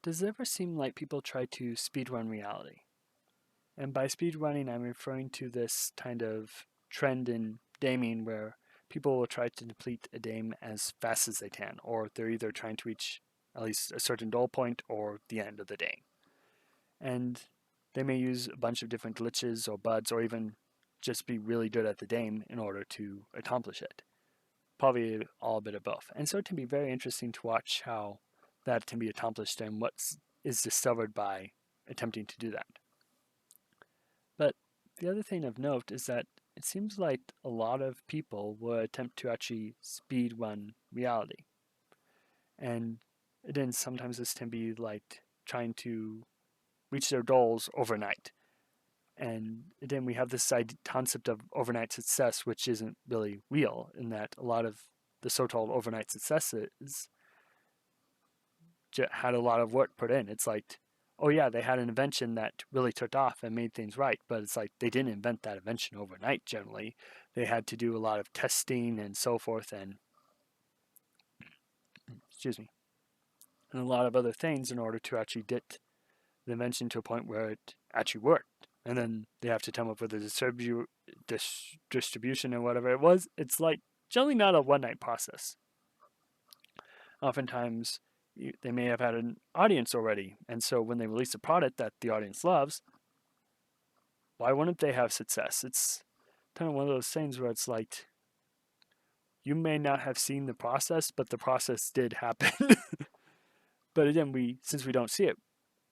Does it ever seem like people try to speedrun reality? And by speedrunning, I'm referring to this kind of trend in gaming where people will try to complete a game as fast as they can, or they're either trying to reach at least a certain goal point or the end of the game. And they may use a bunch of different glitches or bugs, or even just be really good at the game in order to accomplish it. Probably all a bit of both. And so it can be very interesting to watch how that can be accomplished and what is discovered by attempting to do that. But the other thing of note is that it seems like a lot of people will attempt to actually speed run reality. And then sometimes this can be like trying to reach their goals overnight. And then we have this concept of overnight success, which isn't really real, in that a lot of the so-called overnight successes had a lot of work put in. It's like, oh yeah, they had an invention that really took off and made things right, but it's like they didn't invent that invention overnight generally. They had to do a lot of testing and so forth and excuse me, and a lot of other things in order to actually get the invention to a point where it actually worked. And then they have to come up with a distribution and whatever it was. It's like generally not a one night process. Oftentimes they may have had an audience already, and so when they release a product that the audience loves, why wouldn't they have success? It's kind of one of those things where it's like you may not have seen the process, but the process did happen. But again, since we don't see it,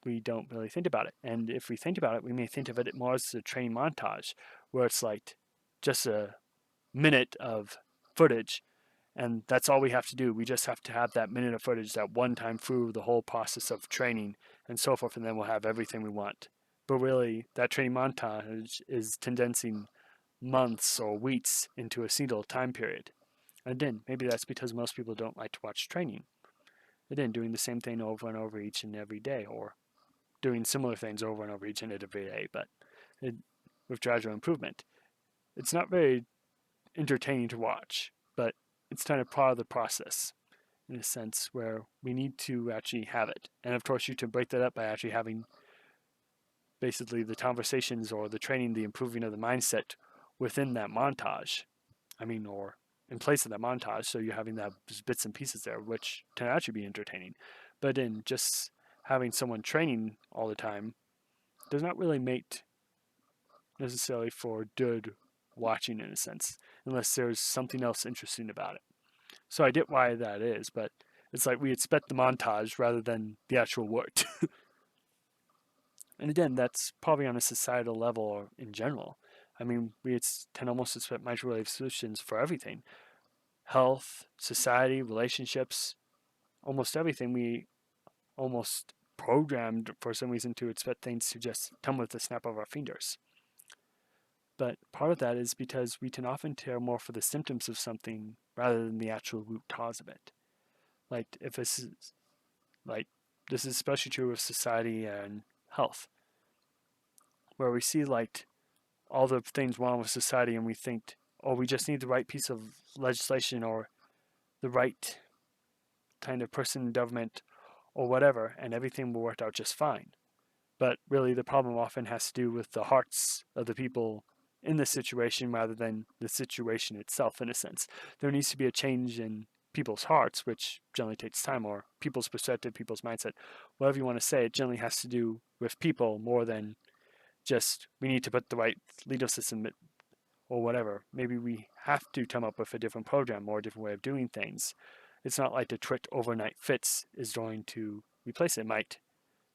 we don't really think about it. And if we think about it, we may think of it more as a training montage, where it's like just a minute of footage, and that's all we have to do. We just have to have that minute of footage that one time through the whole process of training and so forth, and then we'll have everything we want. But really, that training montage is condensing months or weeks into a single time period. And then maybe that's because most people don't like to watch training. Again, doing the same thing over and over each and every day, or doing similar things over and over each and every day, but with gradual improvement. It's not very entertaining to watch, but it's kind of part of the process in a sense where we need to actually have it. And of course, you can break that up by actually having basically the conversations or the training, the improving of the mindset within that montage. Or in place of that montage, so you're having that bits and pieces there, which can actually be entertaining. But in just having someone training all the time does not really make necessarily for good watching in a sense, unless there's something else interesting about it. So I get why that is, but it's like we expect the montage rather than the actual work. And again, that's probably on a societal level or in general. We can almost expect microwave solutions for everything. Health, society, relationships, almost everything. We almost programmed for some reason to expect things to just come with the snap of our fingers. But part of that is because we can often care more for the symptoms of something rather than the actual root cause of it. This is especially true with society and health, where we see all the things wrong with society and we think, oh, we just need the right piece of legislation or the right kind of person in government or whatever, and everything will work out just fine. But really, the problem often has to do with the hearts of the people in the situation rather than the situation itself, in a sense. There needs to be a change in people's hearts, which generally takes time, or people's perspective, people's mindset, whatever you want to say. It generally has to do with people more than just we need to put the right legal system or whatever. Maybe we have to come up with a different program or a different way of doing things. It's not like the trick overnight fix is going to replace it. It might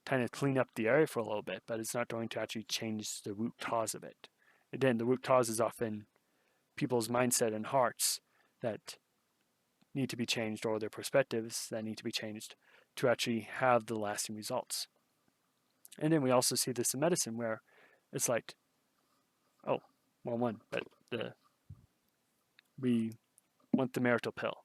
kind of clean up the area for a little bit, but it's not going to actually change the root cause of it. Again, the root cause is often people's mindset and hearts that need to be changed, or their perspectives that need to be changed to actually have the lasting results. And then we also see this in medicine where it's like, oh, well, but we want the marital pill.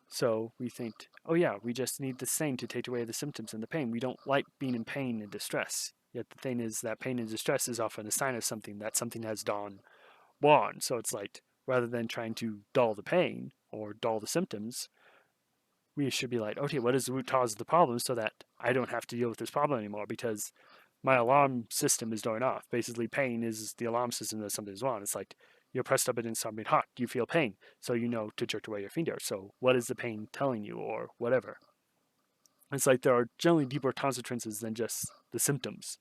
So we think, oh yeah, we just need this thing to take away the symptoms and the pain. We don't like being in pain and distress. Yet the thing is that pain and distress is often a sign of something, that something has gone wrong. So it's like, rather than trying to dull the pain or dull the symptoms, we should be like, okay, what is the root cause of the problem so that I don't have to deal with this problem anymore because my alarm system is going off. Basically, pain is the alarm system that something's wrong. It's like you're pressed up against something hot. You feel pain, so you know to jerk away your finger. So what is the pain telling you or whatever? It's like there are generally deeper consequences than just the symptoms.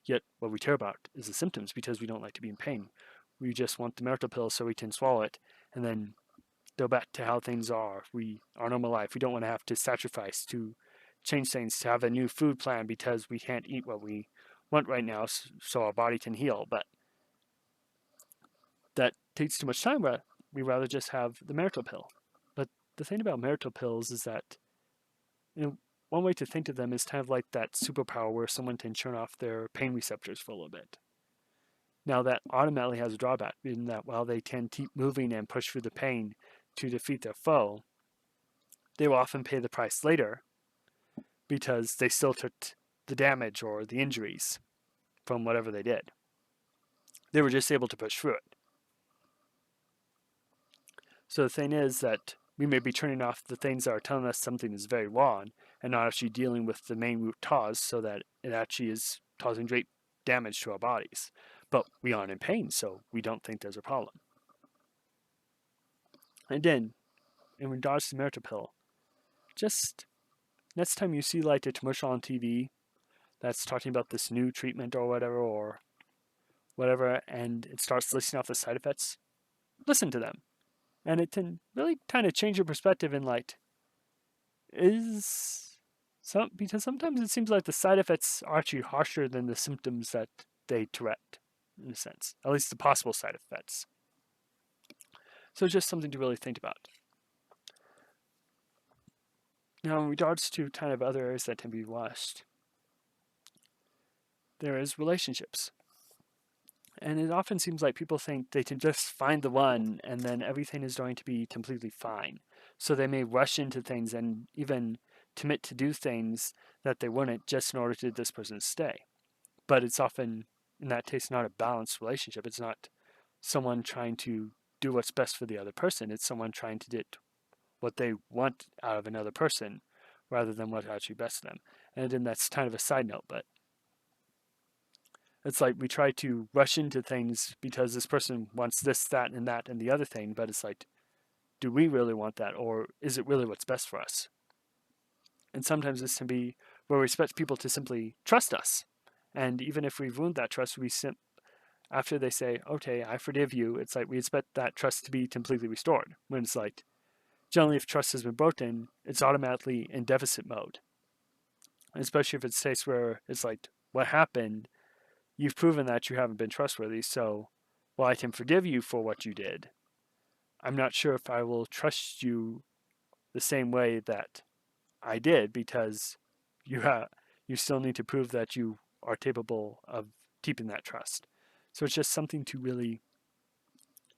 Yet what we care about is the symptoms because we don't like to be in pain. We just want the miracle pill so we can swallow it and then go back to how things are. Our normal life. We don't want to have to sacrifice to change things, to have a new food plan because we can't eat what we want right now so our body can heal. But that takes too much time. We rather just have the miracle pill. But the thing about miracle pills is that, one way to think of them is kind of like that superpower where someone can turn off their pain receptors for a little bit. Now that automatically has a drawback in that while they can keep moving and push through the pain to defeat their foe, they will often pay the price later because they still took the damage or the injuries from whatever they did. They were just able to push through it. So the thing is that we may be turning off the things that are telling us something is very wrong and not actually dealing with the main root cause so that it actually is causing great damage to our bodies. But we aren't in pain, so we don't think there's a problem. And then, in regards to miracle pill, just next time you see like a commercial on TV that's talking about this new treatment or whatever, and it starts listing off the side effects, listen to them. And it can really kind of change your perspective in like, because sometimes it seems like the side effects are actually harsher than the symptoms that they correct, in a sense, at least the possible side effects. So it's just something to really think about. Now, in regards to kind of other areas that can be watched, there is relationships. And it often seems like people think they can just find the one and then everything is going to be completely fine. So they may rush into things and even commit to do things that they wouldn't just in order to this person stay. But it's often, in that case, not a balanced relationship. It's not someone trying to do what's best for the other person. It's someone trying to get what they want out of another person rather than what's actually best for them. And then that's kind of a side note, but it's like we try to rush into things because this person wants this, that, and the other thing, but it's like, do we really want that, or is it really what's best for us? And sometimes this can be where we expect people to simply trust us. And even if we've ruined that trust, after they say, okay, I forgive you, it's like we expect that trust to be completely restored. When it's like, generally if trust has been broken, it's automatically in deficit mode. And especially if it's a case where it's like, what happened? You've proven that you haven't been trustworthy, so while I can forgive you for what you did, I'm not sure if I will trust you the same way that I did because you still need to prove that you are capable of keeping that trust. So it's just something to really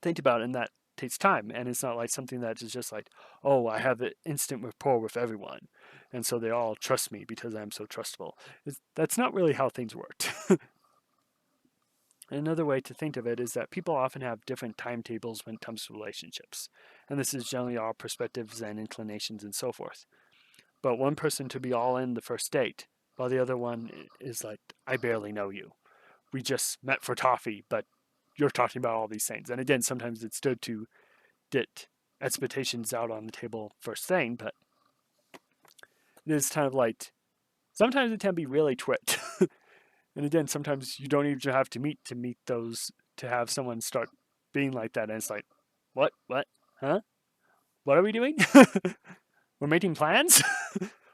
think about, and that takes time. And it's not like something that is just like, oh, I have an instant rapport with everyone, and so they all trust me because I'm so trustable. That's not really how things work. Another way to think of it is that people often have different timetables when it comes to relationships. And this is generally our perspectives and inclinations and so forth. But one person to be all in the first date, while the other one is like, I barely know you. We just met for coffee, but you're talking about all these things. And again, sometimes it's good to get expectations out on the table first thing, but it is kind of like, sometimes it can be really twit. And again, sometimes you don't even have to meet those, to have someone start being like that. And it's like, what, huh? What are we doing? We're making plans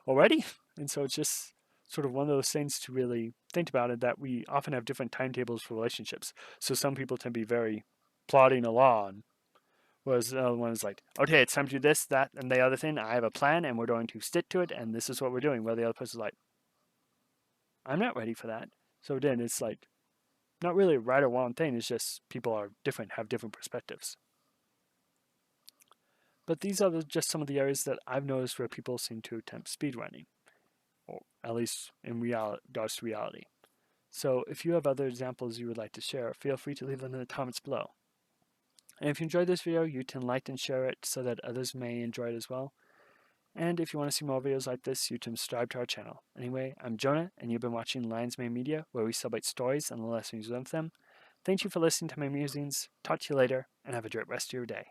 already? And so it's just sort of one of those things to really think about it, that we often have different timetables for relationships. So some people tend to be very plodding along, whereas the other one is like, okay, it's time to do this, that, and the other thing. I have a plan and we're going to stick to it, and this is what we're doing. Where the other person is like, I'm not ready for that. So then it's like not really a right or wrong thing. It's just people are different, have different perspectives. But these are just some of the areas that I've noticed where people seem to attempt speedrunning, or at least in regards to reality. So if you have other examples you would like to share, feel free to leave them in the comments below. And if you enjoyed this video, you can like and share it so that others may enjoy it as well. And if you want to see more videos like this, you can subscribe to our channel. Anyway, I'm Jonah, and you've been watching Lions Mane Media, where we celebrate stories and the lessons of them. Thank you for listening to my musings. Talk to you later, and have a great rest of your day.